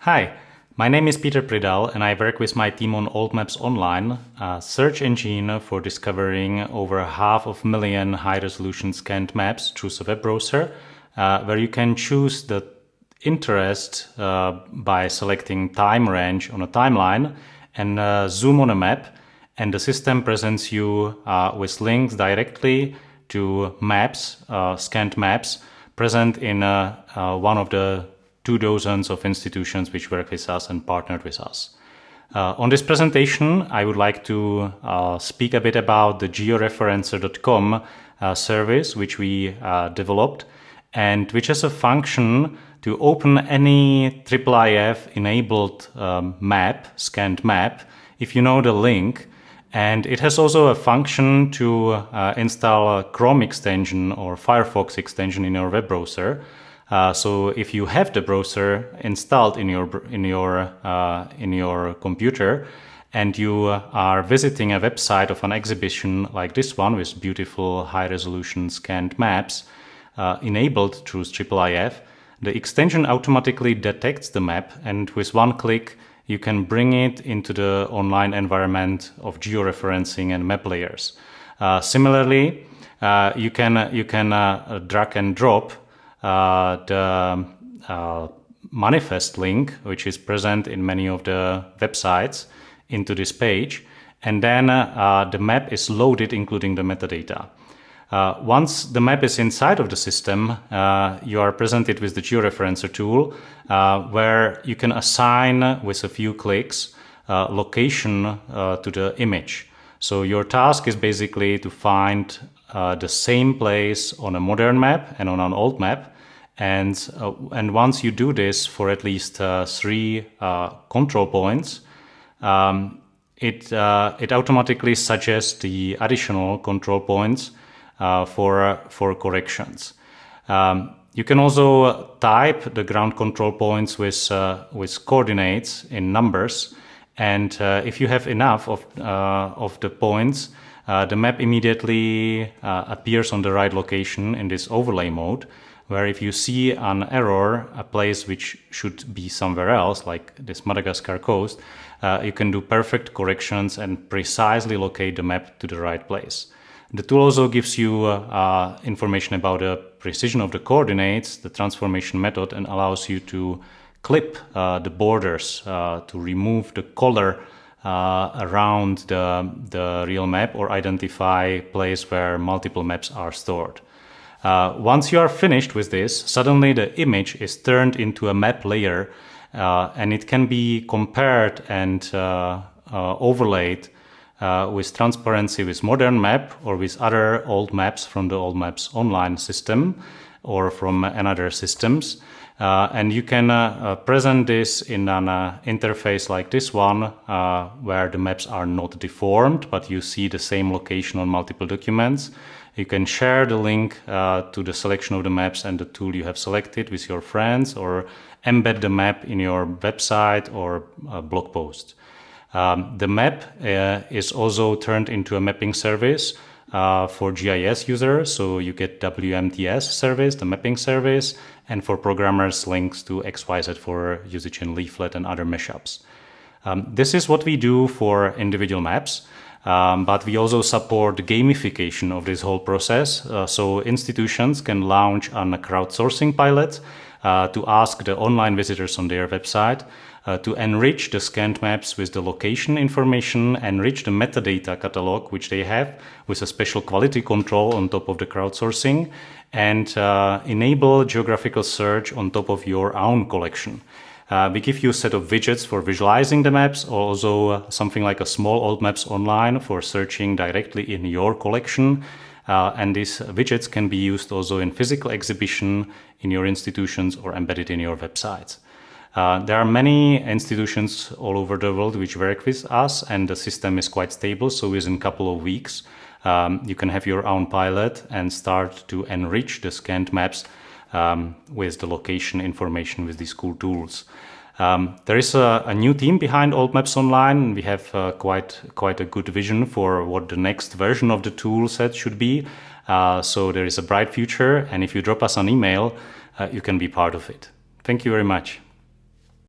Hi, my name is Petr Pridal and I work with my team on OldMapsOnline, a search engine for discovering over 500,000 high-resolution scanned maps through the web browser, where you can choose the interest by selecting time range on a timeline and zoom on a map, and the system presents you with links directly to maps, scanned maps, present in one of the 2 dozens of institutions which work with us and partnered with us. On this presentation, I would like to speak a bit about the georeferencer.com service which we developed, and which has a function to open any IIIF enabled map, scanned map, if you know the link. And it has also a function to install a Chrome extension or Firefox extension in your web browser. So if you have the browser installed in your computer and you are visiting a website of an exhibition like this one with beautiful high-resolution scanned maps enabled through IIIF, the extension automatically detects the map, and with one click you can bring it into the online environment of georeferencing and map layers. Similarly, you can drag and drop the manifest link, which is present in many of the websites, into this page, and then the map is loaded including the metadata. Once the map is inside of the system, you are presented with the georeferencer tool, where you can assign with a few clicks location to the image. So your task is basically to find the same place on a modern map and on an old map. And once you do this for at least 3 control points, it automatically suggests the additional control points for corrections. You can also type the ground control points with coordinates in numbers, and if you have enough of the points, the map immediately appears on the right location in this overlay mode, where if you see an error, a place which should be somewhere else, like this Madagascar coast, you can do perfect corrections and precisely locate the map to the right place. The tool also gives you information about the precision of the coordinates, the transformation method, and allows you to clip the borders to remove the color around the real map or identify a place where multiple maps are stored. Once you are finished with this, suddenly the image is turned into a map layer, and it can be compared and overlaid with transparency with modern map or with other old maps from the OldMapsOnline system or from another systems. And you can present this in an interface like this one, where the maps are not deformed, but you see the same location on multiple documents. You can share the link to the selection of the maps and the tool you have selected with your friends, or embed the map in your website or blog post. The map is also turned into a mapping service for GIS users, so you get WMTS service, the mapping service, and for programmers links to XYZ for usage in leaflet and other mashups. This is what we do for individual maps, but we also support gamification of this whole process, so institutions can launch on a crowdsourcing pilot to ask the online visitors on their website to enrich the scanned maps with the location information, enrich the metadata catalog which they have with a special quality control on top of the crowdsourcing, and enable geographical search on top of your own collection. We give you a set of widgets for visualizing the maps, or also something like a small OldMapsOnline for searching directly in your collection. And these widgets can be used also in physical exhibition in your institutions or embedded in your websites. There are many institutions all over the world which work with us, and the system is quite stable, so within a couple of weeks you can have your own pilot and start to enrich the scanned maps with the location information with these cool tools. There is a new team behind OldMapsOnline. We have quite a good vision for what the next version of the tool set should be. So there is a bright future, and if you drop us an email, you can be part of it. Thank you very much.